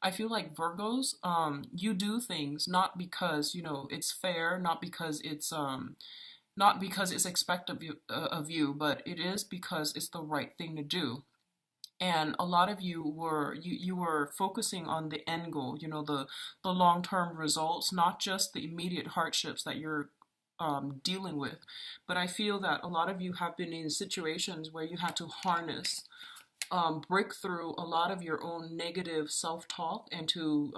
I feel like Virgos, you do things not because, you know, it's fair, not because it's expected of you, but it is because it's the right thing to do. And a lot of you were focusing on the end goal, you know, the long-term results, not just the immediate hardships that you're dealing with. But I feel that a lot of you have been in situations where you had to harness, break through a lot of your own negative self-talk and to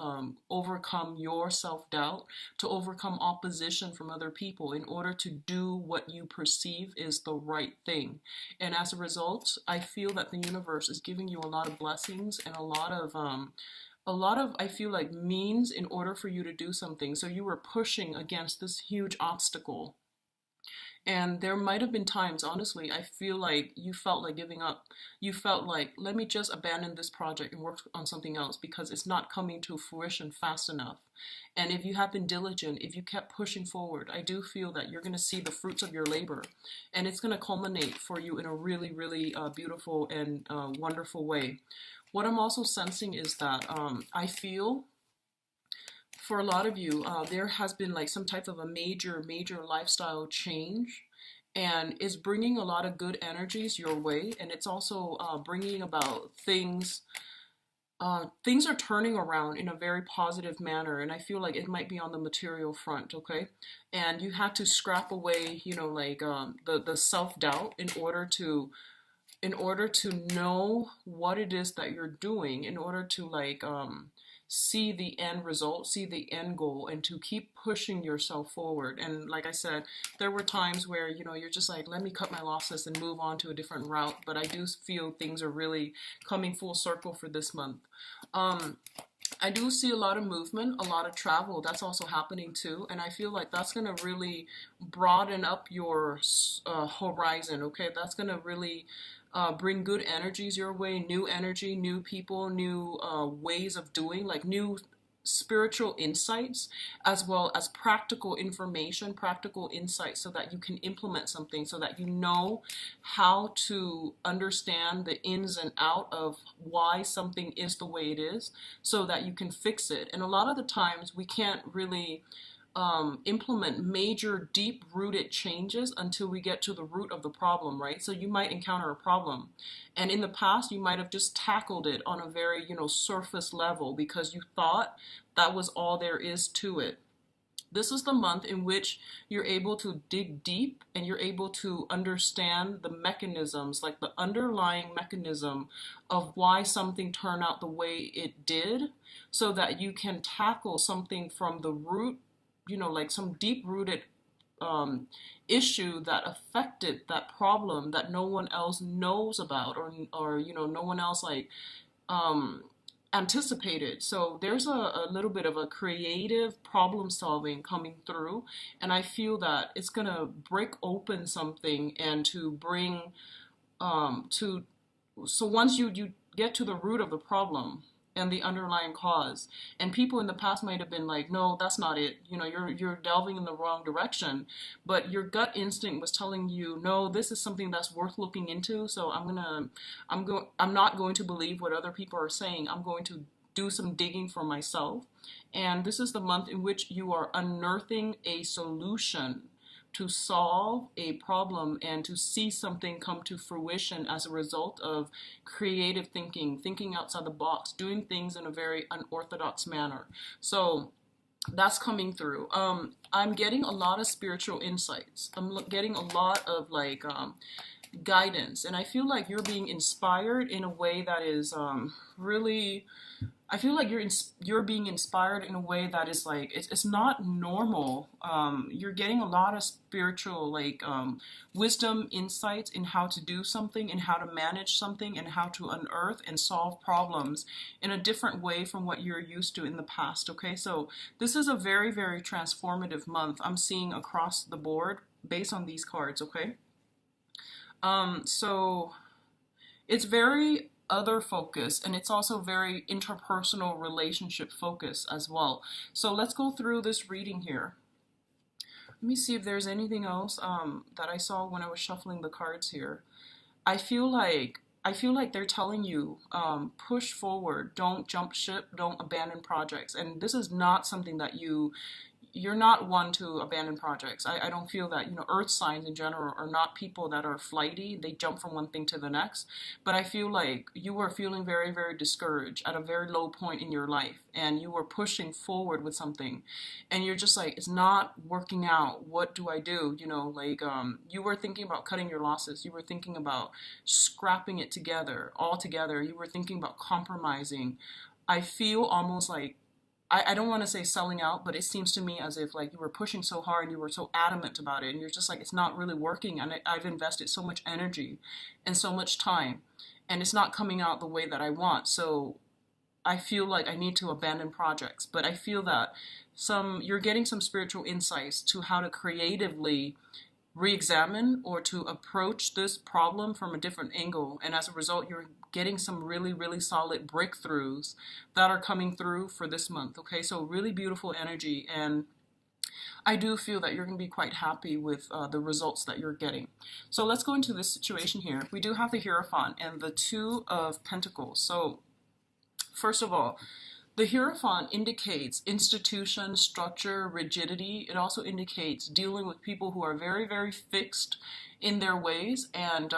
overcome your self-doubt, to overcome opposition from other people in order to do what you perceive is the right thing. And as a result, I feel that the universe is giving you a lot of blessings and a lot of, I feel like, means in order for you to do something. So you were pushing against this huge obstacle, and there might have been times, honestly, I feel like you felt like giving up. You felt like, let me just abandon this project and work on something else because it's not coming to fruition fast enough. And if you have been diligent, if you kept pushing forward, I do feel that you're going to see the fruits of your labor. And it's going to culminate for you in a really, really beautiful and wonderful way. What I'm also sensing is that I feel for a lot of you, there has been like some type of a major lifestyle change, and it's bringing a lot of good energies your way, and it's also bringing about things. Things are turning around in a very positive manner, and I feel like it might be on the material front, okay? And you had to scrap away, you know, like the self doubt in order to know what it is that you're doing, in order to like see the end result, see the end goal, and to keep pushing yourself forward. And like I said, there were times where, you know, you're just like, let me cut my losses and move on to a different route. But I do feel things are really coming full circle for this month. Um, I do see a lot of movement, a lot of travel. That's also happening too. And I feel like that's going to really broaden up your horizon, okay? That's going to really bring good energies your way, new energy, new people, new ways of doing, like new spiritual insights, as well as practical information, practical insights, so that you can implement something, so that you know how to understand the ins and out of why something is the way it is, so that you can fix it. And a lot of the times we can't really implement major deep rooted changes until we get to the root of the problem, right? So you might encounter a problem, and in the past you might have just tackled it on a very, you know, surface level because you thought that was all there is to it. This is the month in which you're able to dig deep and you're able to understand the mechanisms, like the underlying mechanism of why something turned out the way it did, so that you can tackle something from the root, you know, like some deep rooted um, issue that affected that problem that no one else knows about, or you know, no one else like um, anticipated. So there's a little bit of a creative problem solving coming through, and I feel that it's gonna break open something and to bring to so once you get to the root of the problem and the underlying cause, and people in the past might have been like, no, that's not it, you know, you're delving in the wrong direction, but your gut instinct was telling you, no, this is something that's worth looking into. So I'm not going to believe what other people are saying. I'm going to do some digging for myself. And this is the month in which you are unearthing a solution to solve a problem and to see something come to fruition as a result of creative thinking, thinking outside the box, doing things in a very unorthodox manner. So that's coming through. I'm getting a lot of spiritual insights. I'm getting a lot of like guidance, and I feel like you're being inspired in a way that is really, I feel like you're being inspired in a way that is like it's not normal. You're getting a lot of spiritual like wisdom, insights in how to do something, and how to manage something, and how to unearth and solve problems in a different way from what you're used to in the past. Okay, so this is a very transformative month. I'm seeing across the board based on these cards. Okay, so it's very other focus, and it's also very interpersonal relationship focus as well. So let's go through this reading here. Let me see if there's anything else that I saw when I was shuffling the cards here. I feel like I feel like they're telling you, push forward, don't jump ship, don't abandon projects. And this is not something that you're not one to abandon projects. I don't feel that, earth signs in general are not people that are flighty. They jump from one thing to the next. But I feel like you were feeling very, very discouraged at a very low point in your life, and you were pushing forward with something, and you're just like, it's not working out. What do I do? You were thinking about cutting your losses. You were thinking about scrapping it together, all together. You were thinking about compromising. I feel almost like, I don't want to say selling out, but it seems to me as if like you were pushing so hard and you were so adamant about it, and you're just like, it's not really working, and I've invested so much energy and so much time, and it's not coming out the way that I want. So I feel like I need to abandon projects. But I feel that you're getting some spiritual insights to how to creatively re-examine or to approach this problem from a different angle, and as a result you're getting some really, really solid breakthroughs that are coming through for this month. Okay, so really beautiful energy, and I do feel that you're going to be quite happy with the results that you're getting. So let's go into this situation here. We do have the Hierophant and the Two of Pentacles. So first of all, the Hierophant indicates institution, structure, rigidity. It also indicates dealing with people who are very, very fixed in their ways, and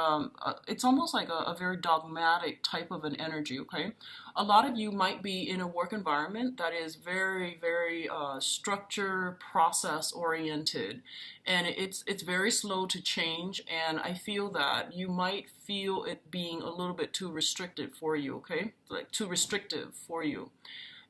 it's almost like a very dogmatic type of an energy, okay? A lot of you might be in a work environment that is very, very structure, process oriented, and it's very slow to change, and I feel that you might feel it being a little bit too restricted for you, okay? Like too restrictive for you.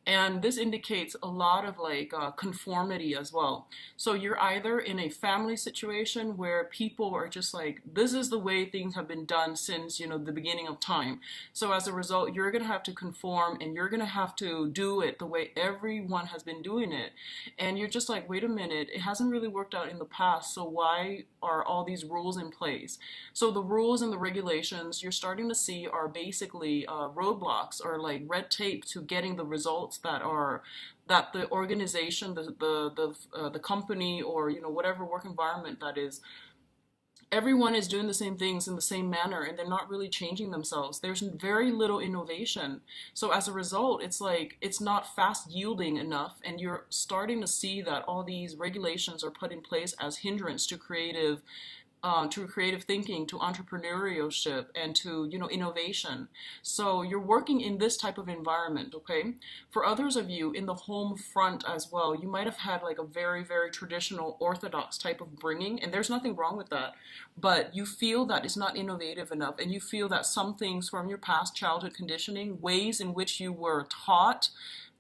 And this indicates a lot of like conformity as well. So you're either in a family situation where people are just like, this is the way things have been done since, the beginning of time. So as a result, you're going to have to conform, and you're going to have to do it the way everyone has been doing it. And you're just like, wait a minute, it hasn't really worked out in the past. So why are all these rules in place? So the rules and the regulations you're starting to see are basically roadblocks, or like red tape to getting the results that the organization, the company, or whatever work environment that is, everyone is doing the same things in the same manner, and they're not really changing themselves. There's very little innovation. So as a result, it's like it's not fast yielding enough, and you're starting to see that all these regulations are put in place as hindrance to creative thinking, to entrepreneurship, and to innovation. So you're working in this type of environment, okay? For others of you in the home front as well, you might have had like a very, very traditional orthodox type of bringing, and there's nothing wrong with that, but you feel that it's not innovative enough, and you feel that some things from your past childhood conditioning, ways in which you were taught,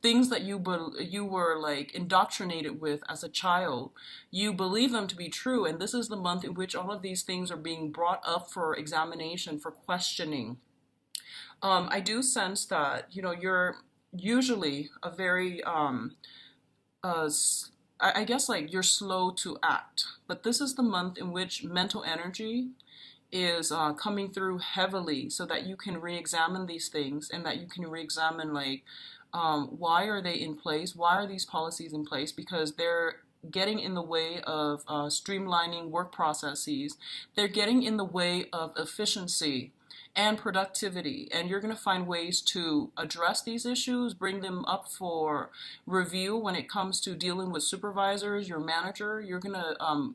things that you were like indoctrinated with as a child, you believe them to be true, and this is the month in which all of these things are being brought up for examination, for questioning. I do sense that you're usually a very uh, I guess like you're slow to act, but this is the month in which mental energy is coming through heavily, so that you can re-examine these things, and that you can re-examine like, why are they in place? Why are these policies in place? Because they're getting in the way of streamlining work processes. They're getting in the way of efficiency and productivity. And you're going to find ways to address these issues, bring them up for review when it comes to dealing with supervisors, your manager. You're going to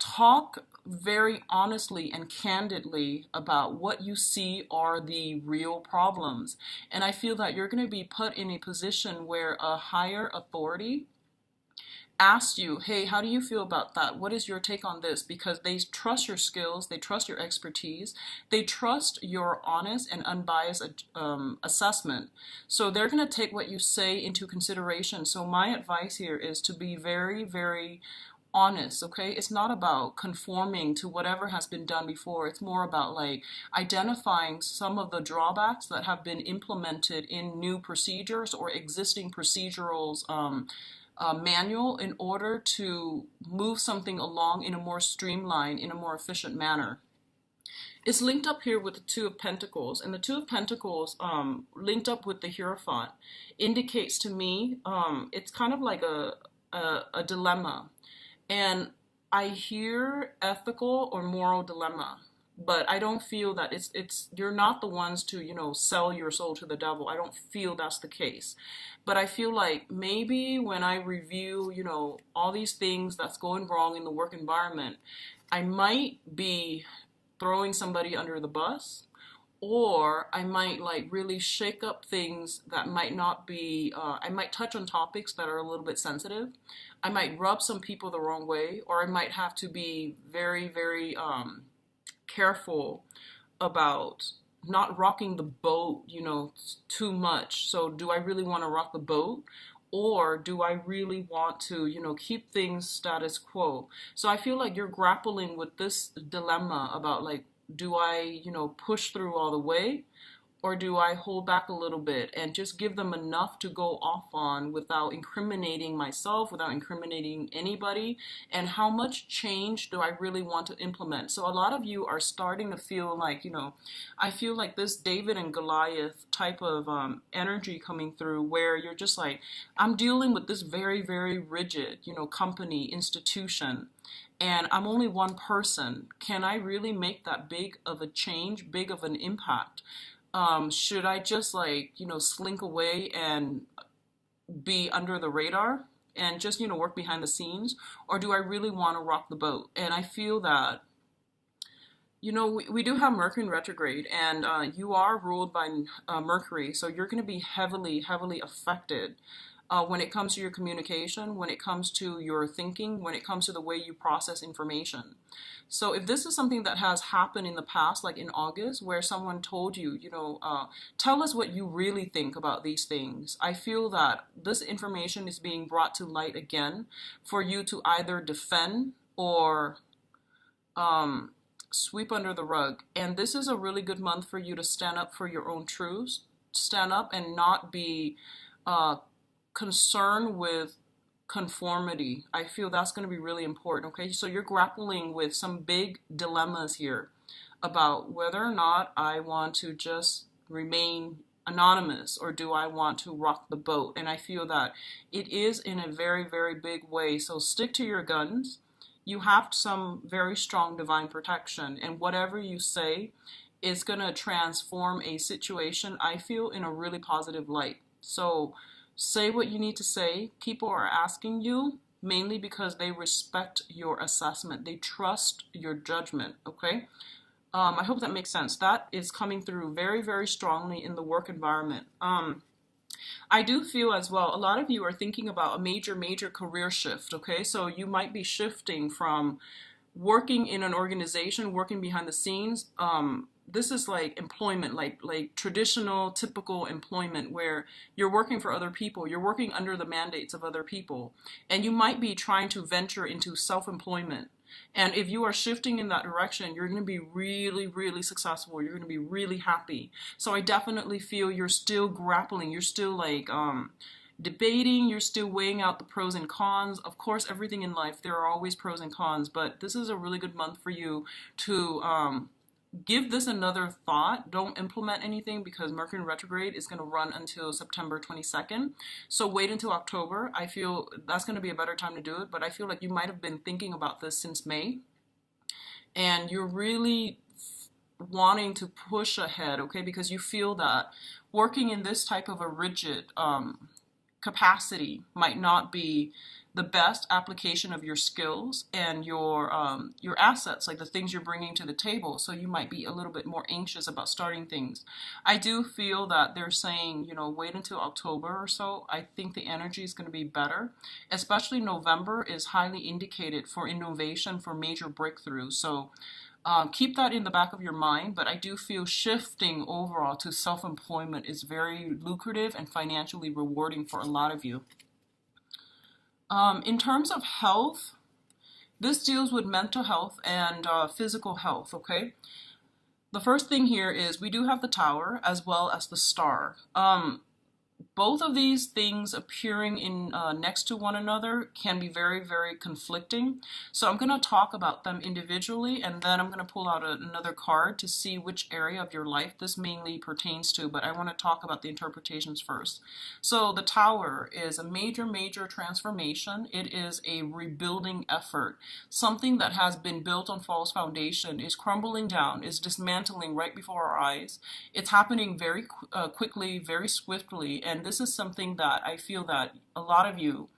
talk very honestly and candidly about what you see are the real problems. And I feel that you're going to be put in a position where a higher authority asks you, hey, how do you feel about that? What is your take on this? Because they trust your skills, they trust your expertise, they trust your honest and unbiased assessment. So they're going to take what you say into consideration. So my advice here is to be very, very honest, okay? It's not about conforming to whatever has been done before. It's more about like identifying some of the drawbacks that have been implemented in new procedures or existing procedurals manual, in order to move something along in a more streamlined, in a more efficient manner. It's linked up here with the Two of Pentacles, and the Two of Pentacles linked up with the Hierophant indicates to me it's kind of like a dilemma. And I hear ethical or moral dilemma. But I don't feel that it's you're not the ones to, sell your soul to the devil. I don't feel that's the case. But I feel like maybe when I review, all these things that's going wrong in the work environment, I might be throwing somebody under the bus, or I might like really shake up things that might not be, I might touch on topics that are a little bit sensitive. I might rub some people the wrong way, or I might have to be very, very careful about not rocking the boat, too much. So do I really want to rock the boat? Or do I really want to, keep things status quo? So I feel like you're grappling with this dilemma about like, do I, push through all the way? Or do I hold back a little bit and just give them enough to go off on without incriminating myself, without incriminating anybody? And how much change do I really want to implement? So a lot of you are starting to feel like, I feel like this David and Goliath type of energy coming through, where you're just like, I'm dealing with this very, very rigid, company, institution, and I'm only one person. Can I really make that big of a change, big of an impact? Should I just like, slink away and be under the radar and just, work behind the scenes? Or do I really want to rock the boat? And I feel that, we do have Mercury in retrograde, and you are ruled by Mercury. So you're going to be heavily, heavily affected when it comes to your communication, when it comes to your thinking, when it comes to the way you process information. So if this is something that has happened in the past, like in August, where someone told you, tell us what you really think about these things, I feel that this information is being brought to light again for you to either defend or sweep under the rug. And this is a really good month for you to stand up for your own truths, stand up and not be concerned with conformity. I feel that's going to be really important. Okay, so you're grappling with some big dilemmas here about whether or not I want to just remain anonymous, or do I want to rock the boat? And I feel that it is in a very, very big way. So stick to your guns. You have some very strong divine protection, and whatever you say is going to transform a situation, I feel, in a really positive light. So say what you need to say. People are asking you mainly because they respect your assessment. They trust your judgment, okay? I hope that makes sense. That is coming through very, very strongly in the work environment. I do feel as well, a lot of you are thinking about a major, major career shift, okay? So you might be shifting from working in an organization, working behind the scenes. This is like employment, like traditional, typical employment, where you're working for other people, you're working under the mandates of other people, and you might be trying to venture into self-employment. And if you are shifting in that direction, you're going to be really, really successful. You're going to be really happy. So I definitely feel you're still grappling. You're still like debating. You're still weighing out the pros and cons. Of course, everything in life, there are always pros and cons. But this is a really good month for you to give this another thought. Don't implement anything because Mercury in retrograde is going to run until September 22nd. So wait until October. I feel that's going to be a better time to do it. But I feel like you might have been thinking about this since May, and you're really wanting to push ahead, okay? Because you feel that working in this type of a rigid capacity might not be the best application of your skills and your assets, like the things you're bringing to the table. So you might be a little bit more anxious about starting things. I do feel that they're saying, wait until October or so. I think the energy is going to be better. Especially November is highly indicated for innovation, for major breakthroughs. So keep that in the back of your mind. But I do feel shifting overall to self-employment is very lucrative and financially rewarding for a lot of you. In terms of health, this deals with mental health and physical health, okay? The first thing here is we do have the Tower as well as the Star. both of these things appearing in next to one another can be very, very conflicting. So I'm going to talk about them individually, and then I'm going to pull out another card to see which area of your life this mainly pertains to, but I want to talk about the interpretations first. So the Tower is a major, major transformation. It is a rebuilding effort. Something that has been built on false foundation is crumbling down, is dismantling right before our eyes. It's happening very quickly, very swiftly, and this is something that I feel that a lot of you,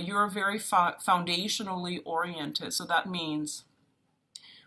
you're very foundationally oriented. So that means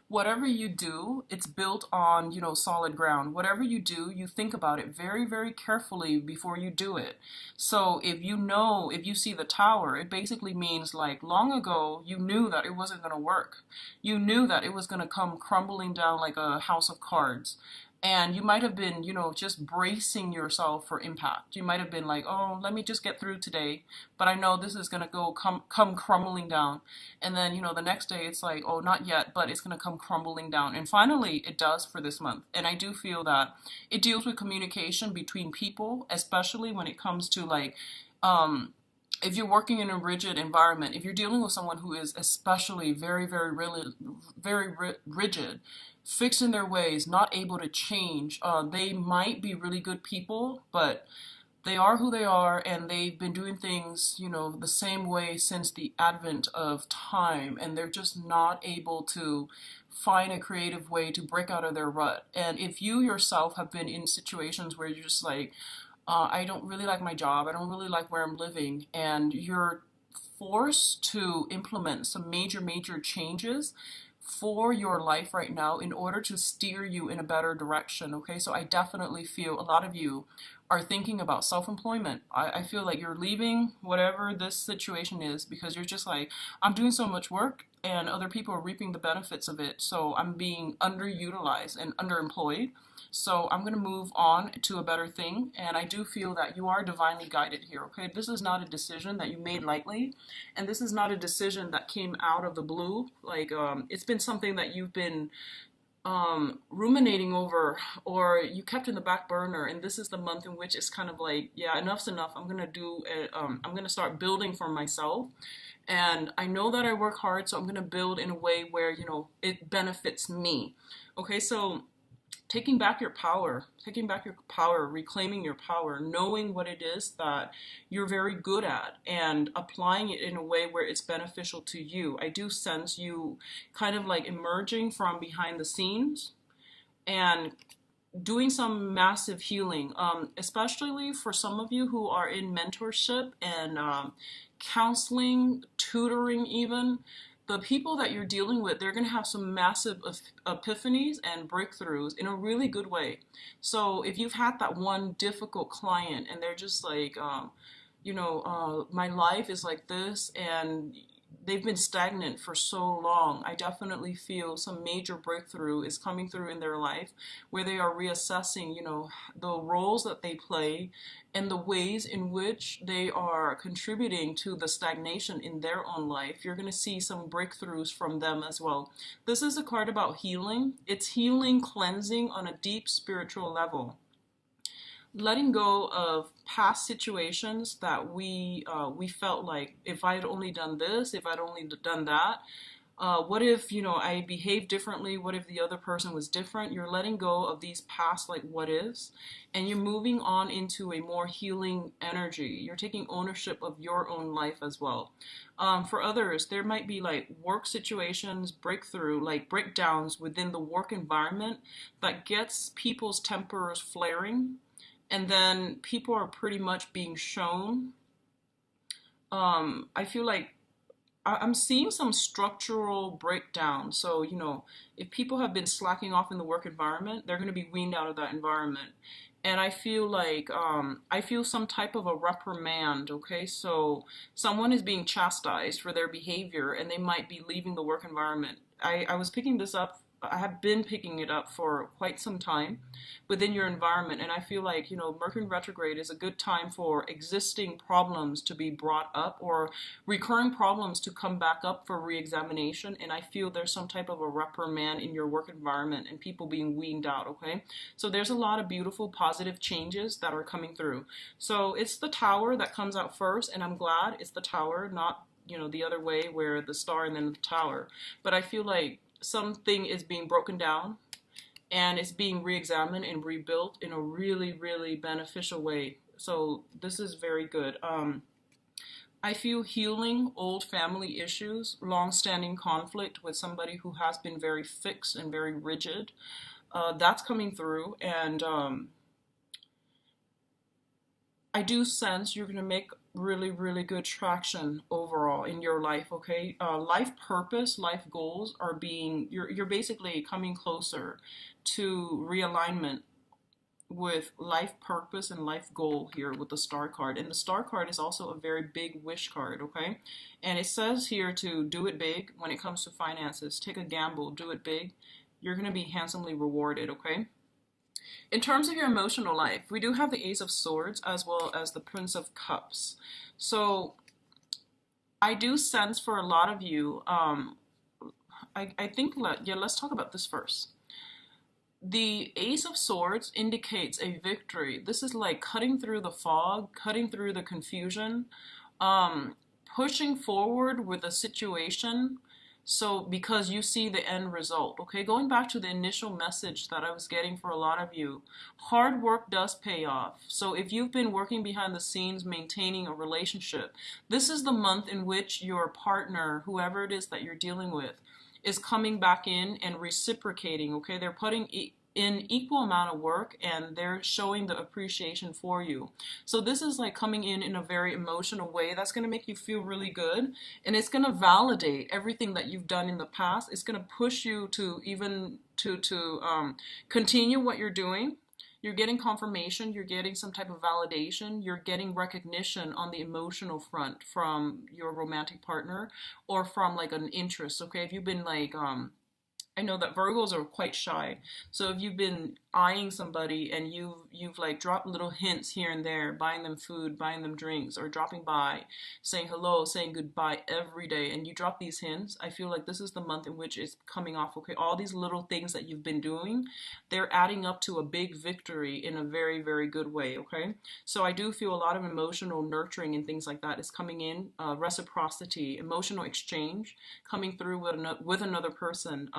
whatever you do, it's built on, solid ground. Whatever you do, you think about it very, very carefully before you do it. So if you see the Tower, it basically means like long ago, you knew that it wasn't going to work. You knew that it was going to come crumbling down like a house of cards. And you might have been, just bracing yourself for impact. You might have been like, oh, let me just get through today, but I know this is gonna come crumbling down. And then, the next day it's like, oh, not yet, but it's gonna come crumbling down. And finally, it does for this month. And I do feel that it deals with communication between people, especially when it comes to like, if you're working in a rigid environment, if you're dealing with someone who is especially very, very, really, very rigid, fixed in their ways, not able to change. They might be really good people, but they are who they are, and they've been doing things, the same way since the advent of time, and they're just not able to find a creative way to break out of their rut. And if you yourself have been in situations where you're just like, I don't really like my job, I don't really like where I'm living, and you're forced to implement some major, major changes for your life right now in order to steer you in a better direction. Okay, so I definitely feel a lot of you are thinking about self-employment. I feel like you're leaving whatever this situation is because you're just like, I'm doing so much work and other people are reaping the benefits of it, so I'm being underutilized and underemployed. So I'm going to move on to a better thing, and I do feel that you are divinely guided here. Okay, this is not a decision that you made lightly, and this is not a decision that came out of the blue. Like, it's been something that you've been ruminating over, or you kept in the back burner, and this is the month in which it's kind of like, yeah, enough's enough. I'm gonna start building for myself, and I know that I work hard, so I'm gonna build in a way where it benefits me. Okay, so taking back your power, reclaiming your power, knowing what it is that you're very good at and applying it in a way where it's beneficial to you. I do sense you kind of like emerging from behind the scenes and doing some massive healing, especially for some of you who are in mentorship and counseling, tutoring even. The people that you're dealing with, they're going to have some massive epiphanies and breakthroughs in a really good way. So if you've had that one difficult client and they're just like, my life is like this, and they've been stagnant for so long, I definitely feel some major breakthrough is coming through in their life where they are reassessing, the roles that they play and the ways in which they are contributing to the stagnation in their own life. You're going to see some breakthroughs from them as well. This is a card about healing. It's healing, cleansing on a deep spiritual level. Letting go of past situations that we felt like, if I had only done this, if I'd only done that, what if I behaved differently? What if the other person was different? You're letting go of these past like what ifs, and you're moving on into a more healing energy. You're taking ownership of your own life as well. For others, there might be like work situations, breakdowns within the work environment that gets people's tempers flaring, and then people are pretty much being shown. I feel like I'm seeing some structural breakdown. So, if people have been slacking off in the work environment, they're going to be weaned out of that environment. And I feel like, I feel some type of a reprimand, okay? So someone is being chastised for their behavior and they might be leaving the work environment. I was picking this up I have been picking it up for quite some time within your environment. And I feel like, Mercury retrograde is a good time for existing problems to be brought up or recurring problems to come back up for re-examination. And I feel there's some type of a reprimand in your work environment and people being weaned out, okay? So there's a lot of beautiful positive changes that are coming through. So it's the Tower that comes out first, and I'm glad it's the Tower, not the other way where the Star and then the Tower. But I feel like something is being broken down and it's being re-examined and rebuilt in a really, really beneficial way. So this is very good. I feel healing old family issues, long-standing conflict with somebody who has been very fixed and very rigid. That's coming through, and I do sense you're going to make really, really good traction overall in your life, okay? Life purpose, life goals are you're basically coming closer to realignment with life purpose and life goal here with the Star card. And the Star card is also a very big wish card, okay? And it says here to do it big when it comes to finances. Take a gamble, do it big. You're going to be handsomely rewarded, okay? In terms of your emotional life, we do have the Ace of Swords as well as the Prince of Cups. So I do sense for a lot of you, I think, let's talk about this first. The Ace of Swords indicates a victory. This is like cutting through the fog, cutting through the confusion, pushing forward with a situation. So because you see the end result, okay? Going back to the initial message that I was getting for a lot of you, hard work does pay off. So if you've been working behind the scenes, maintaining a relationship, this is the month in which your partner, whoever it is that you're dealing with, is coming back in and reciprocating, okay? They're putting in equal amount of work and they're showing the appreciation for you. So this is like coming in a very emotional way that's going to make you feel really good, and it's going to validate everything that you've done in the past. It's going to push you to even to continue what you're doing. You're getting confirmation, you're getting some type of validation, you're getting recognition on the emotional front from your romantic partner or from like an interest, okay? If you've been like, I know that Virgos are quite shy. So if you've been eyeing somebody and you've like dropped little hints here and there, buying them food, buying them drinks, or dropping by, saying hello, saying goodbye every day, and you drop these hints, I feel like this is the month in which it's coming off, okay? All these little things that you've been doing, they're adding up to a big victory in a very, very good way, okay? So I do feel a lot of emotional nurturing and things like that is coming in, reciprocity, emotional exchange coming through with another person.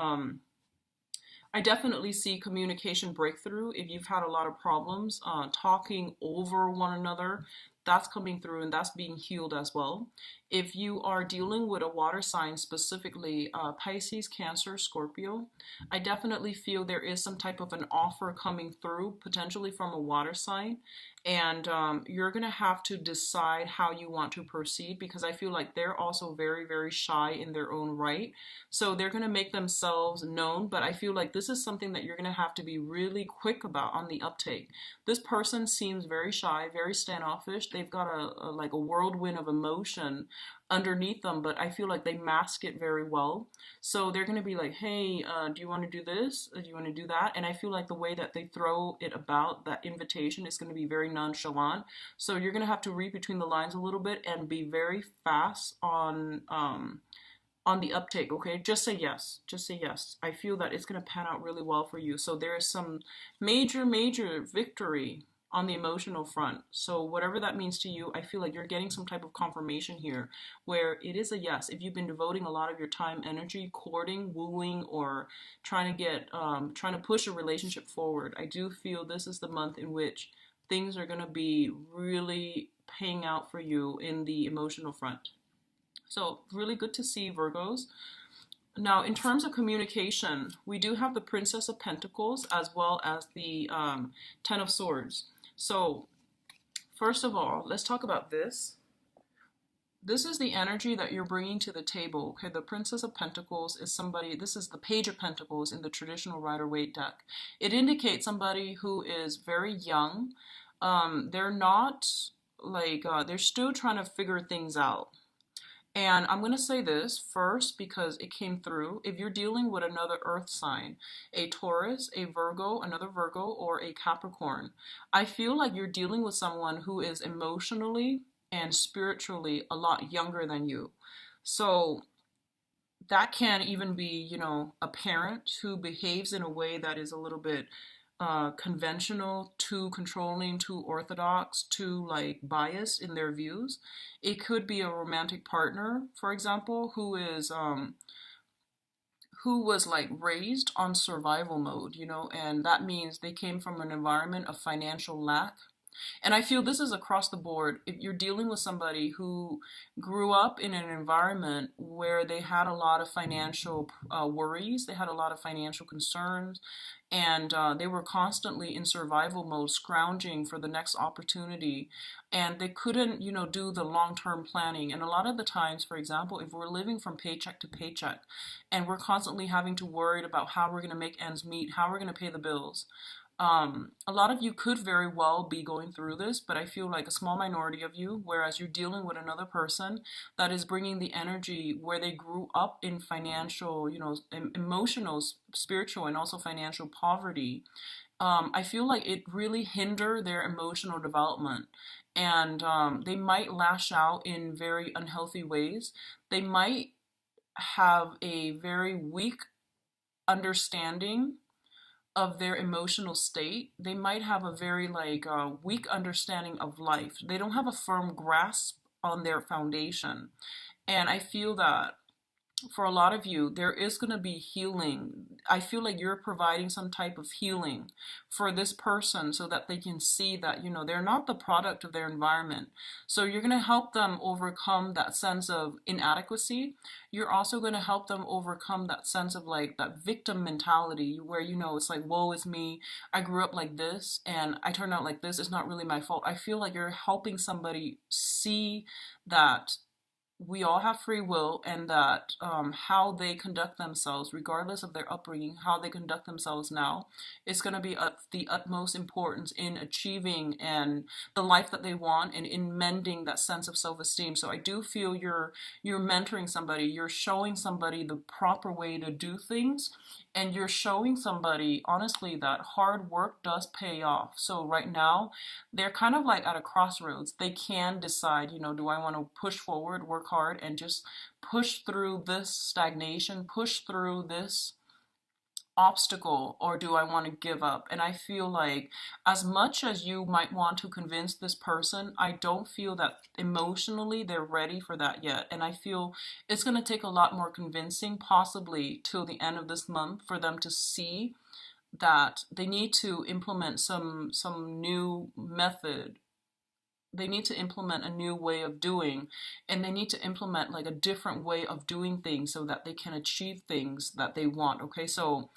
I definitely see communication breakthrough. If you've had a lot of problems talking over one another, that's coming through and that's being healed as well. If you are dealing with a water sign, specifically Pisces, Cancer, Scorpio, I definitely feel there is some type of an offer coming through, potentially from a water sign. And you're going to have to decide how you want to proceed, because I feel like they're also very, very shy in their own right. So they're going to make themselves known, but I feel like this is something that you're going to have to be really quick about on the uptake. This person seems very shy, very standoffish. They've got like a whirlwind of emotion underneath them, but I feel like they mask it very well. So they're going to be like, hey, do you want to do this? Do you want to do that? And I feel like the way that they throw it about, that invitation, is going to be very nonchalant. So you're going to have to read between the lines a little bit and be very fast on the uptake, okay? Just say yes. Just say yes. I feel that it's going to pan out really well for you. So there is some major, major victory on the emotional front. So whatever that means to you, I feel like you're getting some type of confirmation here where it is a yes. If you've been devoting a lot of your time, energy, courting, wooing, or trying to push a relationship forward, I do feel this is the month in which things are going to be really paying out for you in the emotional front. So really good to see, Virgos. Now, in terms of communication, we do have the Princess of Pentacles as well as the Ten of Swords. So first of all, let's talk about this. This is the energy that you're bringing to the table. Okay, the Princess of Pentacles is somebody, this is the Page of Pentacles in the traditional Rider-Waite deck. It indicates somebody who is very young. They're not like, they're still trying to figure things out. And I'm going to say this first because it came through. If you're dealing with another earth sign, a Taurus, a Virgo, another Virgo, or a Capricorn, I feel like you're dealing with someone who is emotionally and spiritually a lot younger than you. So that can even be, a parent who behaves in a way that is a little bit conventional, too controlling, too orthodox, too like biased in their views. It could be a romantic partner, for example, who was like raised on survival mode, and that means they came from an environment of financial lack. And I feel this is across the board. If you're dealing with somebody who grew up in an environment where they had a lot of financial worries, they had a lot of financial concerns, and they were constantly in survival mode, scrounging for the next opportunity, and they couldn't, do the long-term planning. And a lot of the times, for example, if we're living from paycheck to paycheck, and we're constantly having to worry about how we're going to make ends meet, how we're going to pay the bills, a lot of you could very well be going through this, but I feel like a small minority of you, whereas you're dealing with another person that is bringing the energy where they grew up in financial, emotional, spiritual, and also financial poverty. I feel like it really hinder their emotional development. And they might lash out in very unhealthy ways. They might have a very weak understanding of their emotional state. They might have a very like weak understanding of life. They don't have a firm grasp on their foundation. And I feel that for a lot of you, there is going to be healing. I feel like you're providing some type of healing for this person so that they can see that, they're not the product of their environment. So you're going to help them overcome that sense of inadequacy. You're also going to help them overcome that sense of like that victim mentality where, it's like, woe is me. I grew up like this and I turned out like this. It's not really my fault. I feel like you're helping somebody see that we all have free will, and that how they conduct themselves, regardless of their upbringing, how they conduct themselves now, is going to be of the utmost importance in achieving and the life that they want, and in mending that sense of self-esteem. So I do feel you're mentoring somebody, you're showing somebody the proper way to do things, and you're showing somebody honestly that hard work does pay off. So right now they're kind of like at a crossroads. They can decide, do I want to push forward, work hard, and just push through this stagnation, push through this obstacle, or do I want to give up? And I feel like as much as you might want to convince this person, I don't feel that emotionally they're ready for that yet. And I feel it's going to take a lot more convincing, possibly till the end of this month, for them to see that they need to implement some new method. They need to implement a new way of doing, and they need to implement like a different way of doing things so that they can achieve things that they want. Okay, so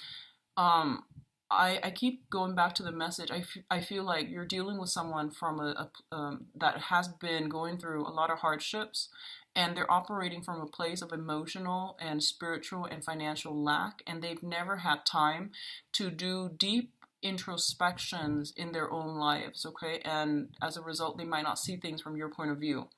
um I keep going back to the message. I feel like you're dealing with someone from that has been going through a lot of hardships, and they're operating from a place of emotional and spiritual and financial lack, and they've never had time to do deep introspections in their own lives, okay? And as a result, they might not see things from your point of view,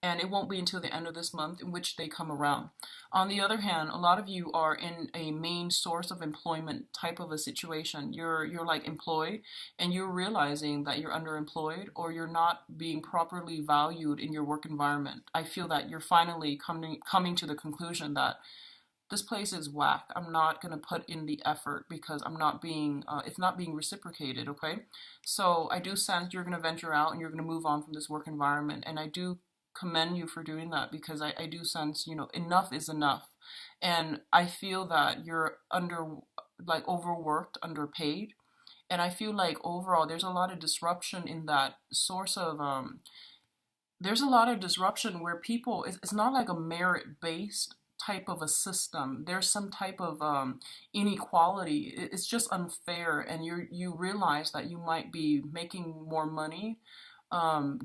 and it won't be until the end of this month in which they come around. On the other hand, a lot of you are in a main source of employment type of a situation. You're like employed, and you're realizing that you're underemployed, or you're not being properly valued in your work environment. I feel that you're finally coming to the conclusion that this place is whack. I'm not gonna put in the effort because I'm not being it's not being reciprocated. Okay, so I do sense you're gonna venture out and you're gonna move on from this work environment, and I do commend you for doing that, because I do sense, enough is enough. And I feel that you're like overworked, underpaid, and I feel like overall there's a lot of disruption in that source of there's a lot of disruption where people, it's not like a merit based type of a system. There's some type of inequality. It's just unfair, and you realize that you might be making more money,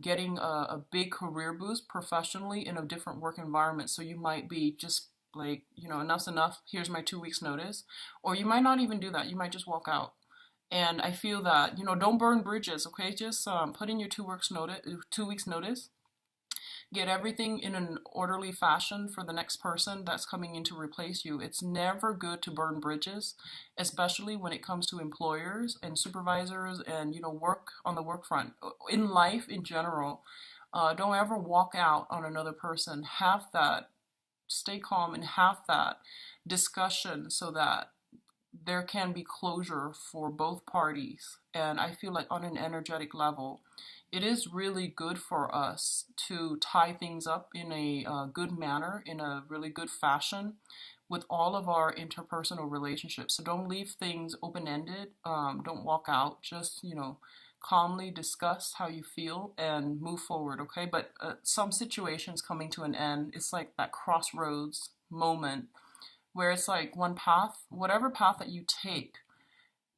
getting a big career boost professionally in a different work environment. So you might be just like, enough's enough. Here's my 2 weeks notice, or you might not even do that. You might just walk out. And I feel that, don't burn bridges. Okay, just put in your 2 weeks notice. Get everything in an orderly fashion for the next person that's coming in to replace you. It's never good to burn bridges, especially when it comes to employers and supervisors and, work on the work front. In life in general, don't ever walk out on another person. Have that, stay calm and have that discussion so that there can be closure for both parties. And I feel like on an energetic level, it is really good for us to tie things up in a good manner, in a really good fashion with all of our interpersonal relationships. So don't leave things open ended. Don't walk out. Just, calmly discuss how you feel and move forward, okay? But some situations coming to an end, it's like that crossroads moment where it's like one path, whatever path that you take,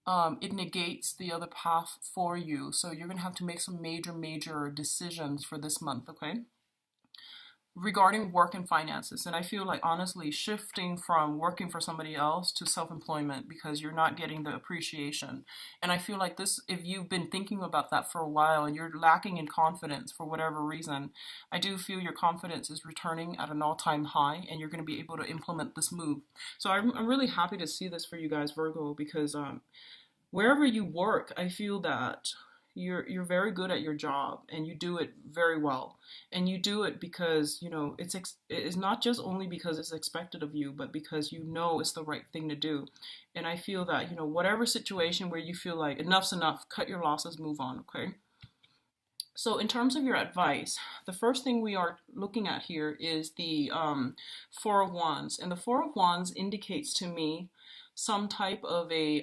it negates the other path for you. So you're going to have to make some major, major decisions for this month, okay? Regarding work and finances. And I feel like honestly shifting from working for somebody else to self-employment because you're not getting the appreciation. And I feel like this, if you've been thinking about that for a while and you're lacking in confidence for whatever reason, I do feel your confidence is returning at an all-time high and you're going to be able to implement this move. So I'm really happy to see this for you guys, Virgo, because wherever you work, I feel that you're very good at your job and you do it very well. And you do it because, it's not just only because it's expected of you, but because you know it's the right thing to do. And I feel that, whatever situation where you feel like enough's enough, cut your losses, move on, okay? So in terms of your advice, the first thing we are looking at here is the Four of Wands. And the Four of Wands indicates to me some type of a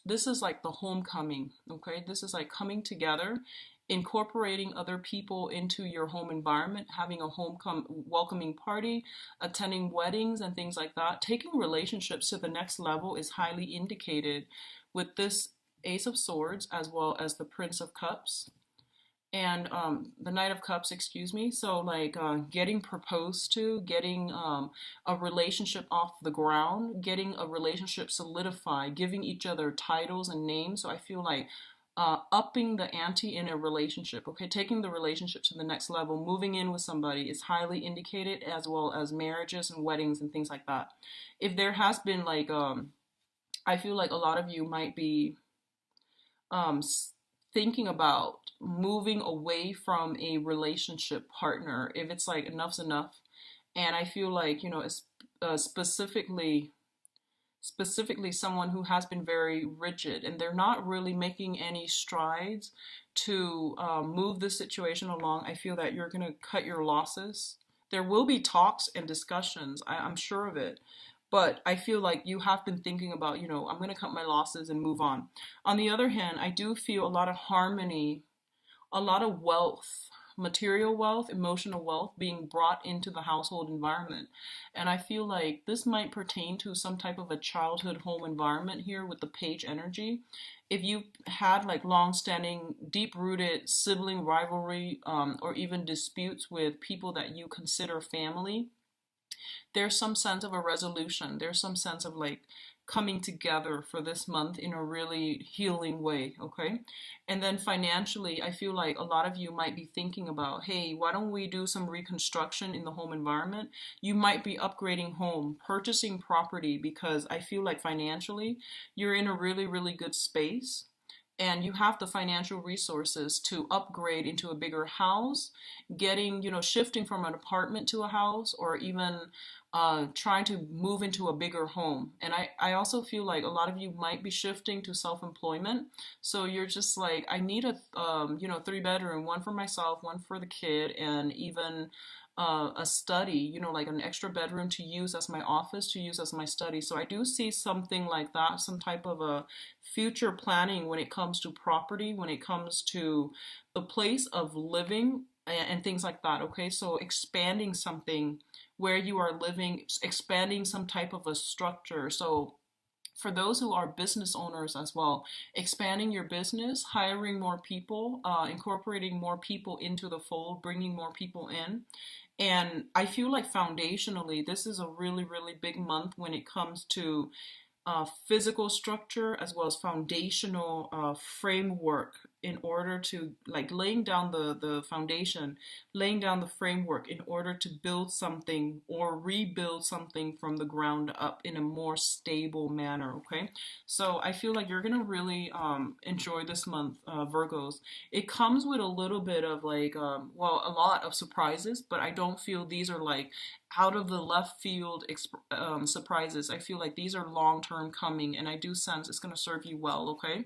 this is like the homecoming, okay? This is like coming together, incorporating other people into your home environment, having a welcoming party, attending weddings and things like that. Taking relationships to the next level is highly indicated with this Ace of Swords as well as the Prince of Cups and the Knight of Cups, excuse me. So like getting proposed to, getting a relationship off the ground, getting a relationship solidified, giving each other titles and names. So I feel like upping the ante in a relationship, okay? Taking the relationship to the next level, moving in with somebody is highly indicated, as well as marriages and weddings and things like that. If there has been like, I feel like a lot of you might be um, thinking about moving away from a relationship partner if it's like enough's enough. And I feel like, it's specifically someone who has been very rigid and they're not really making any strides to move this situation along. I feel that you're going to cut your losses. There will be talks and discussions, I'm sure of it. But I feel like you have been thinking about, I'm going to cut my losses and move on. On the other hand, I do feel a lot of harmony, a lot of wealth, material wealth, emotional wealth being brought into the household environment. And I feel like this might pertain to some type of a childhood home environment here with the page energy. If you had like long-standing, deep-rooted sibling rivalry or even disputes with people that you consider family, there's some sense of a resolution. There's some sense of like coming together for this month in a really healing way, okay? And then financially, I feel like a lot of you might be thinking about, hey, why don't we do some reconstruction in the home environment? You might be upgrading home, purchasing property, because I feel like financially, you're in a really, really good space and you have the financial resources to upgrade into a bigger house, getting, shifting from an apartment to a house, or even trying to move into a bigger home. And I also feel like a lot of you might be shifting to self-employment. So you're just like, I need a, 3-bedroom, one for myself, one for the kid, and even a study, like an extra bedroom to use as my office, to use as my study. So I do see something like that, some type of a future planning when it comes to property, when it comes to the place of living and things like that. Okay, so expanding something where you are living, expanding some type of a structure. So for those who are business owners as well, expanding your business, hiring more people, incorporating more people into the fold, bringing more people in. And I feel like foundationally, this is a really, really big month when it comes to physical structure as well as foundational framework in order to, like, laying down the foundation, laying down the framework in order to build something or rebuild something from the ground up in a more stable manner. Okay, so I feel like you're gonna really enjoy this month, Virgos. It comes with a little bit of like well, a lot of surprises, but I don't feel these are like out of the left field surprises. I feel like these are long term coming, and I do sense it's going to serve you well. Okay,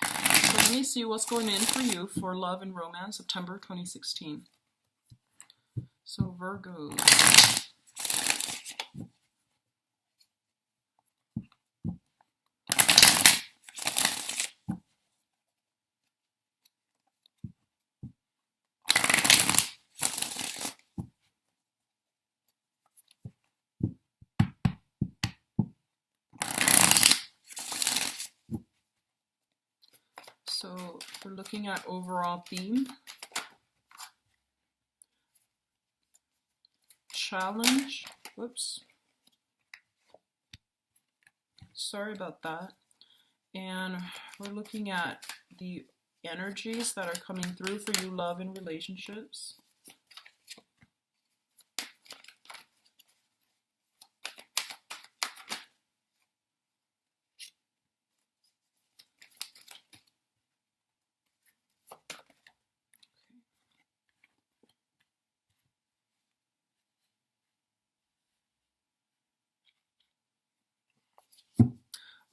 so let me see what's going in for you for love and romance, September 2016. So Virgos. So we're looking at overall theme, challenge, whoops, sorry about that. And we're looking at the energies that are coming through for you, love and relationships.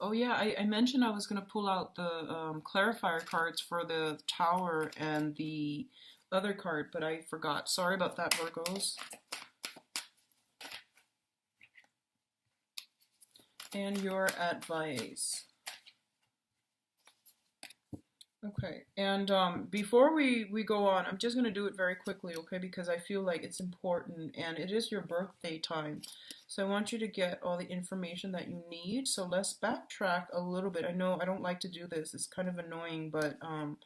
Oh yeah, I mentioned I was going to pull out the clarifier cards for the Tower and the other card, but I forgot. Sorry about that, Virgos. And your advice. Okay, and before we go on, I'm just going to do it very quickly, okay, because I feel like it's important, and it is your birthday time. So I want you to get all the information that you need. So let's backtrack a little bit. I know I don't like to do this. It's kind of annoying, but I'm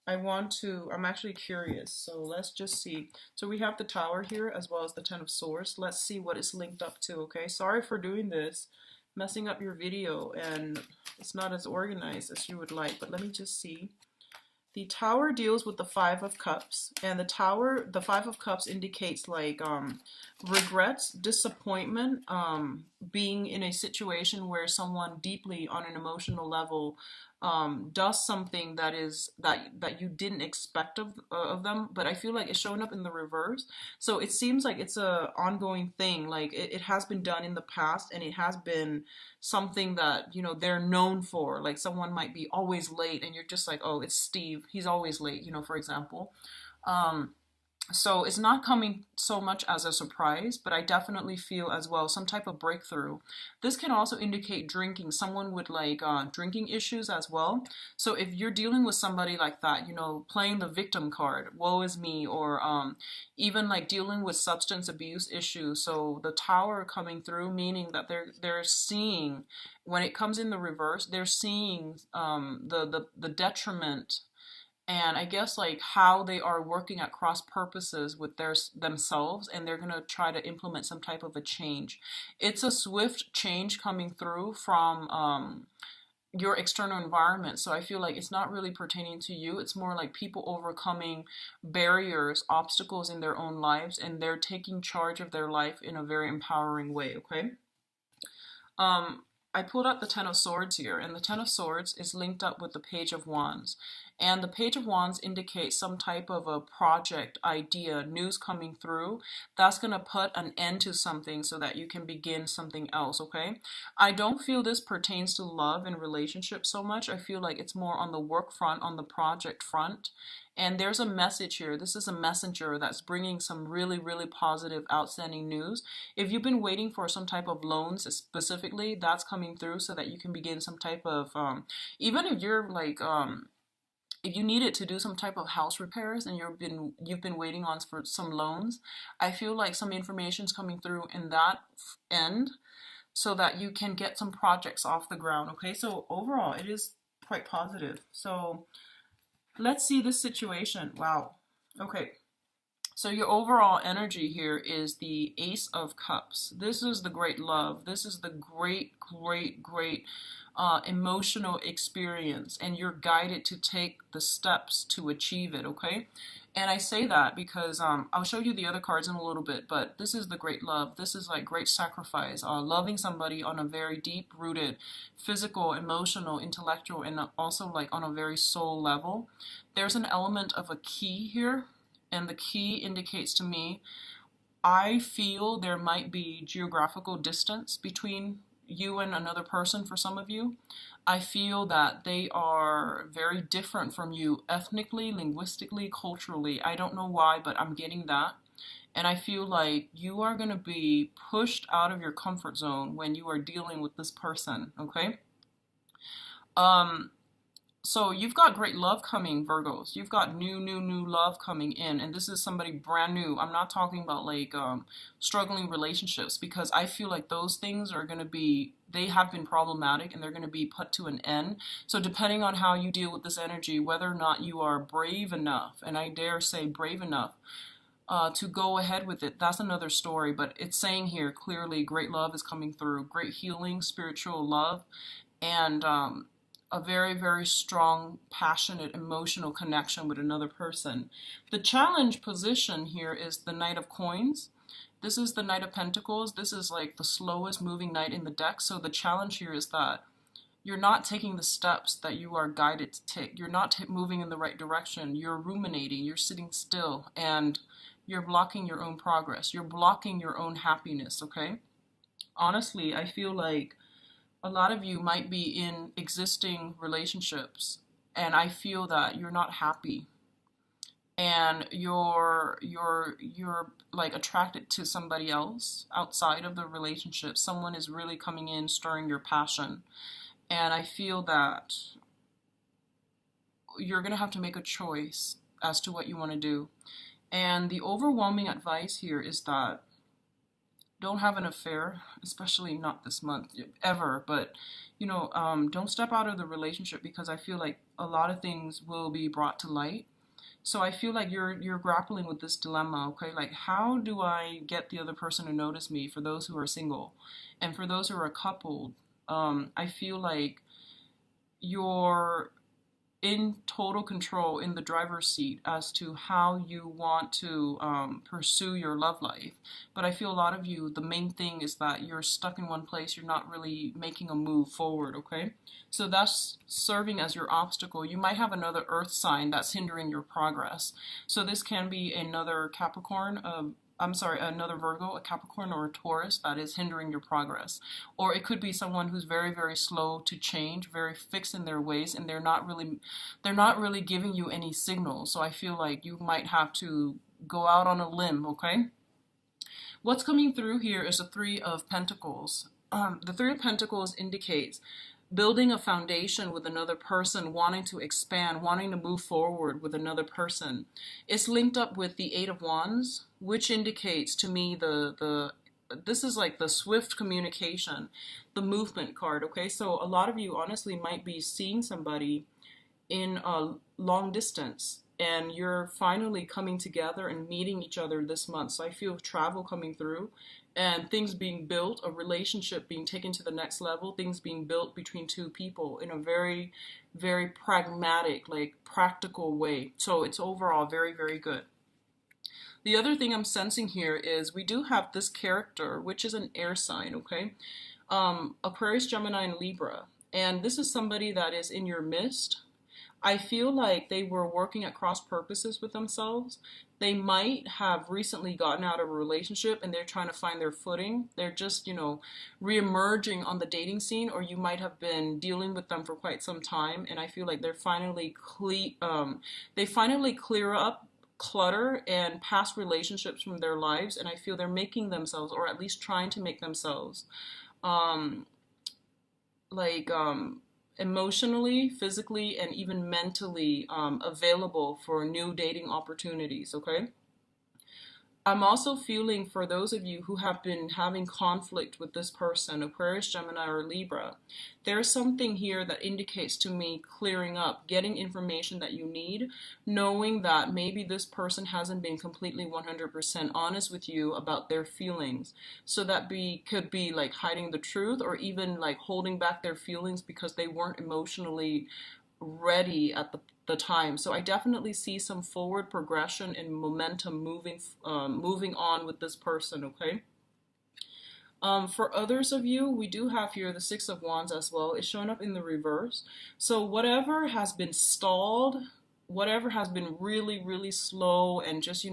actually curious. So let's just see. So we have the Tower here as well as the Ten of Swords. Let's see what it's linked up to, okay? Sorry for doing this, messing up your video, and it's not as organized as you would like, but let me just see. The Tower deals with the Five of Cups, and the Five of Cups indicates like regrets, disappointment, being in a situation where someone deeply on an emotional level does something that you didn't expect of them, but I feel like it's showing up in the reverse. So it seems like it's a ongoing thing. Like it has been done in the past, and it has been something that they're known for. Like someone might be always late, and you're just like, oh, it's Steve, he's always late, for example. So it's not coming so much as a surprise, but I definitely feel as well some type of breakthrough. This can also indicate drinking, someone with like drinking issues as well. So if you're dealing with somebody like that, playing the victim card, woe is me, or even like dealing with substance abuse issues. So the Tower coming through, meaning that they're seeing, when it comes in the reverse, they're seeing the detriment, and I guess like how they are working at cross purposes with themselves, and they're going to try to implement some type of a change. It's a swift change coming through from your external environment, so I feel like it's not really pertaining to you. It's more like people overcoming barriers, obstacles in their own lives, and they're taking charge of their life in a very empowering way. Okay. I pulled out the Ten of Swords here, and the Ten of Swords is linked up with the Page of Wands. And the Page of Wands indicates some type of a project, idea, news coming through that's going to put an end to something so that you can begin something else, okay? I don't feel this pertains to love and relationships so much. I feel like it's more on the work front, on the project front. And there's a message here. This is a messenger that's bringing some really, really positive, outstanding news. If you've been waiting for some type of loans specifically, that's coming through so that you can begin some type of, even if you're like, if you needed to do some type of house repairs and you've been waiting on for some loans, I feel like some information is coming through in that end so that you can get some projects off the ground. Okay, so overall, it is quite positive. So let's see this situation. Wow. Okay. So your overall energy here is the Ace of Cups. This is the great love. This is the great emotional experience, and you're guided to take the steps to achieve it, okay? And I say that because I'll show you the other cards in a little bit, but this is the great love. This is like great sacrifice, loving somebody on a very deep-rooted physical, emotional, intellectual, and also like on a very soul level. There's an element of a key here, and the key indicates to me, I feel there might be geographical distance between you and another person for some of you. I feel that they are very different from you ethnically, linguistically, culturally. I don't know why, but I'm getting that. And I feel like you are going to be pushed out of your comfort zone when you are dealing with this person, okay? Um, so you've got great love coming, Virgos. You've got new love coming in, and this is somebody brand new. I'm not talking about like struggling relationships, because I feel like those things are going to be, they have been problematic and they're going to be put to an end. So depending on how you deal with this energy, whether or not you are brave enough, and I dare say brave enough, to go ahead with it, that's another story. But it's saying here clearly great love is coming through, great healing, spiritual love, and a very strong, passionate, emotional connection with another person. The challenge position here is the Knight of Coins. This is the Knight of Pentacles. This is like the slowest moving knight in the deck. So the challenge here is that you're not taking the steps that you are guided to take. You're not moving in the right direction. You're ruminating. You're sitting still, and you're blocking your own progress. You're blocking your own happiness, okay? Honestly, I feel like a lot of you might be in existing relationships, and I feel that you're not happy, and you're like attracted to somebody else outside of the relationship. Someone is really coming in, stirring your passion, and I feel that you're going to have to make a choice as to what you want to do. And the overwhelming advice here is that don't have an affair, especially not this month, ever. But, you know, don't step out of the relationship, because I feel like a lot of things will be brought to light. So I feel like you're grappling with this dilemma, okay? Like, how do I get the other person to notice me, for those who are single? And for those who are coupled, I feel like you're in total control, in the driver's seat, as to how you want to pursue your love life. But I feel a lot of you, the main thing is that you're stuck in one place. You're not really making a move forward, okay? So that's serving as your obstacle. You might have another earth sign that's hindering your progress. So this can be another Capricorn, another Virgo, a Capricorn, or a Taurus that is hindering your progress. Or it could be someone who's very slow to change, very fixed in their ways, and they're not really giving you any signals. So I feel like you might have to go out on a limb, okay? What's coming through here is the Three of Pentacles. The Three of Pentacles indicates building a foundation with another person, wanting to expand, wanting to move forward with another person. It's linked up with the Eight of Wands, which indicates to me this is like the swift communication, the movement card, okay? So a lot of you honestly might be seeing somebody in a long distance, and you're finally coming together and meeting each other this month. So I feel travel coming through, and things being built, a relationship being taken to the next level, things being built between two people in a very pragmatic, like practical way. So it's overall very good. The other thing I'm sensing here is we do have this character, which is an air sign, okay? Aquarius, Gemini, and Libra. And this is somebody that is in your midst. I feel like they were working at cross purposes with themselves. They might have recently gotten out of a relationship and they're trying to find their footing. They're just, you know, re-emerging on the dating scene, or you might have been dealing with them for quite some time. And I feel like they're finally they finally clear up clutter and past relationships from their lives. And I feel they're making themselves, or at least trying to make themselves, um, like emotionally, physically, and even mentally available for new dating opportunities, okay? I'm also feeling for those of you who have been having conflict with this person, Aquarius, Gemini, or Libra, there's something here that indicates to me clearing up, getting information that you need, knowing that maybe this person hasn't been completely 100% honest with you about their feelings. So that could be like hiding the truth or even like holding back their feelings because they weren't emotionally ready at the time. So I definitely see some forward progression and momentum moving on with this person, okay? For others of you, we do have here the Six of Wands as well. It's showing up in the reverse. So whatever has been stalled, whatever has been really, really slow and just,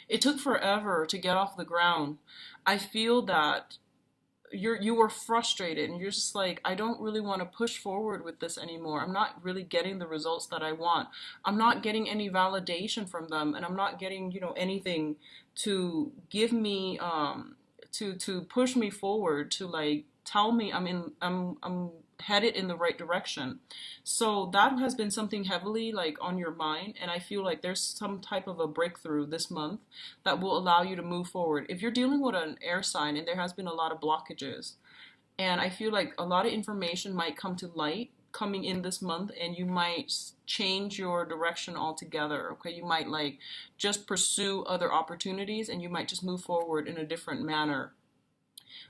it took forever to get off the ground. I feel that you were frustrated and you're just like, I don't really want to push forward with this anymore. I'm not really getting the results that I want. I'm not getting any validation from them, and I'm not getting, anything to give me to push me forward, to like tell me I'm headed in the right direction. So that has been something heavily like on your mind, and I feel like there's some type of a breakthrough this month that will allow you to move forward. If you're dealing with an air sign and there has been a lot of blockages, and I feel like a lot of information might come to light coming in this month, and you might change your direction altogether. Okay, you might like just pursue other opportunities, and you might just move forward in a different manner.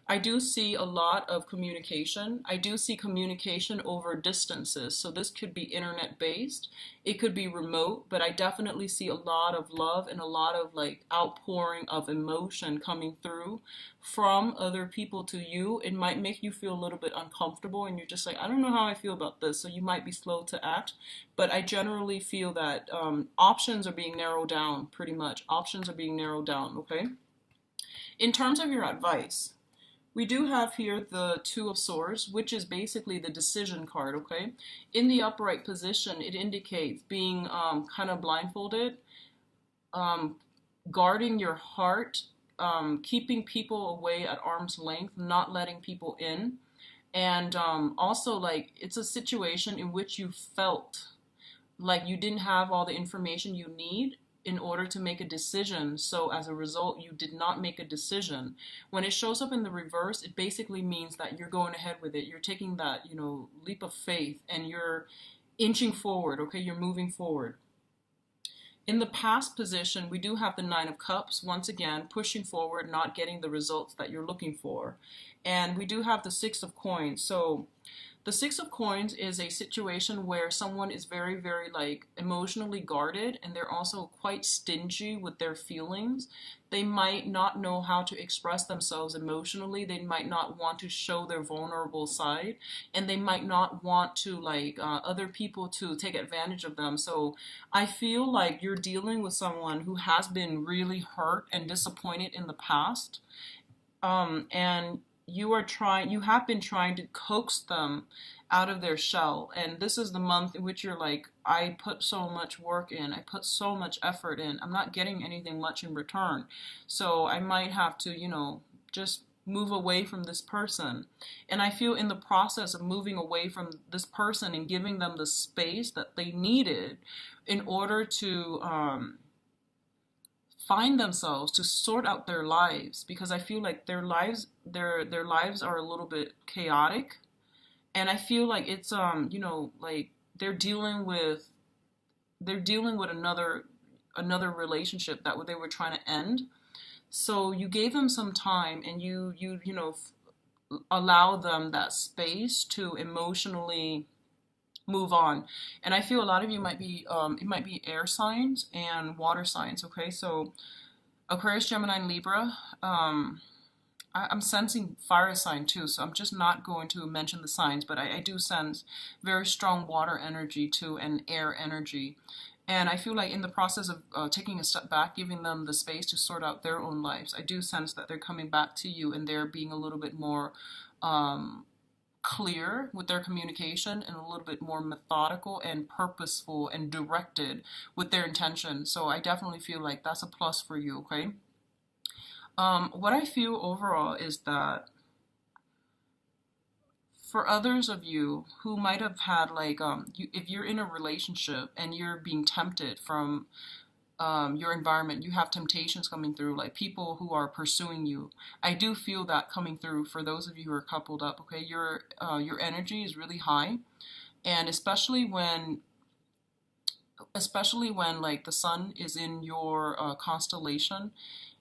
I do see a lot of communication. I do see communication over distances. So this could be internet based, it could be remote, but I definitely see a lot of love and a lot of like outpouring of emotion coming through from other people to you. It might make you feel a little bit uncomfortable and you're just like, I don't know how I feel about this. So you might be slow to act, but I generally feel that options are being narrowed down pretty much. Options are being narrowed down, okay? In terms of your advice, we do have here the Two of Swords, which is basically the decision card, okay? In the upright position, it indicates being kind of blindfolded, um, guarding your heart, keeping people away at arm's length, not letting people in. And also, like, it's a situation in which you felt like you didn't have all the information you need in order to make a decision. So as a result, you did not make a decision. When it shows up in the reverse, it basically means that you're going ahead with it. You're taking that, leap of faith and you're inching forward, okay? You're moving forward. In the past position, we do have the Nine of Cups, once again, pushing forward, not getting the results that you're looking for. And we do have the Six of Coins. So the Six of Coins is a situation where someone is very, very like emotionally guarded, and they're also quite stingy with their feelings. They might not know how to express themselves emotionally. They might not want to show their vulnerable side, and they might not want to like other people to take advantage of them. So I feel like you're dealing with someone who has been really hurt and disappointed in the past, and you have been trying to coax them out of their shell. And this is the month in which you're like, I put so much work in, I put so much effort in, I'm not getting anything much in return. So I might have to, just move away from this person. And I feel in the process of moving away from this person and giving them the space that they needed in order to, find themselves, to sort out their lives, because I feel like their lives are a little bit chaotic, and I feel like it's like they're dealing with another relationship that they were trying to end. So you gave them some time, and you allow them that space to emotionally move on. And I feel a lot of you might be it might be air signs and water signs, okay? So Aquarius, Gemini, and Libra. I'm sensing fire sign too, so I'm just not going to mention the signs, but I do sense very strong water energy too and air energy. And I feel like in the process of taking a step back, giving them the space to sort out their own lives, I do sense that they're coming back to you and they're being a little bit more clear with their communication and a little bit more methodical and purposeful and directed with their intention. So I definitely feel like that's a plus for you, okay? What I feel overall is that for others of you who might have had like, if you're in a relationship and you're being tempted from your environment. You have temptations coming through, like people who are pursuing you. I do feel that coming through for those of you who are coupled up. Okay, your energy is really high, and especially when like the sun is in your constellation,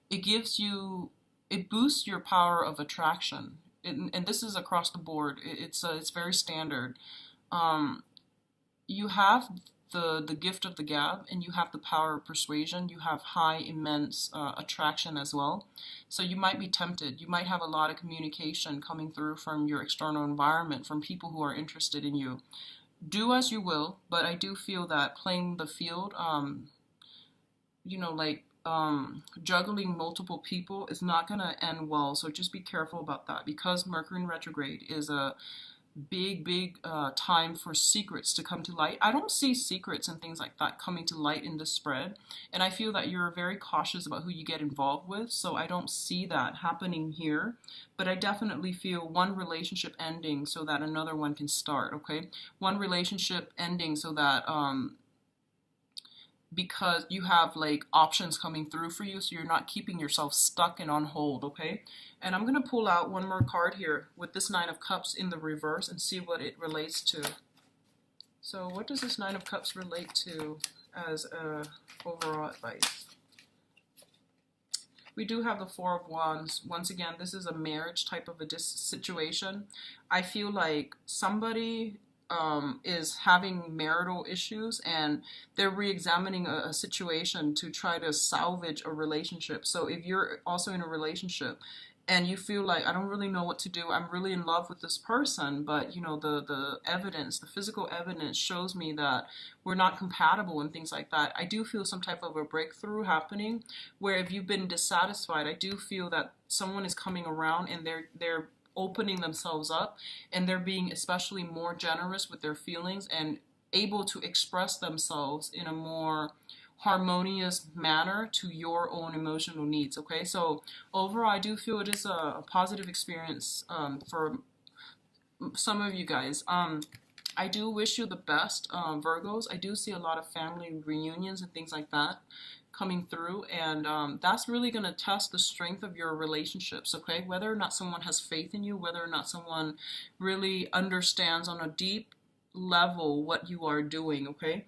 it gives you, it boosts your power of attraction. And this is across the board. It's very standard. Um, you have the gift of the gab, and you have the power of persuasion. You have high, immense attraction as well. So you might be tempted. You might have a lot of communication coming through from your external environment, from people who are interested in you. Do as you will, but I do feel that playing the field, like juggling multiple people is not going to end well. So just be careful about that, because Mercury in retrograde is a big time for secrets to come to light. I don't see secrets and things like that coming to light in this spread, and I feel that you're very cautious about who you get involved with, so I don't see that happening here. But I definitely feel one relationship ending so that another one can start. Okay, one relationship ending so that because you have like options coming through for you, so you're not keeping yourself stuck and on hold. Okay, and I'm gonna pull out one more card here with this Nine of Cups in the reverse and see what it relates to. So what does this Nine of Cups relate to as overall advice? We do have the Four of Wands. Once again, this is a marriage type of a situation. I feel like somebody is having marital issues, and they're re-examining a situation to try to salvage a relationship. So if you're also in a relationship and you feel like, I don't really know what to do, I'm really in love with this person, but the evidence, the physical evidence shows me that we're not compatible and things like that, I do feel some type of a breakthrough happening, where if you've been dissatisfied, I do feel that someone is coming around and they're opening themselves up, and they're being especially more generous with their feelings and able to express themselves in a more harmonious manner to your own emotional needs. Okay, so overall I do feel it is a positive experience for some of you guys. I do wish you the best, Virgos. I do see a lot of family reunions and things like that coming through, and that's really going to test the strength of your relationships. Okay, whether or not someone has faith in you, whether or not someone really understands on a deep level what you are doing. Okay,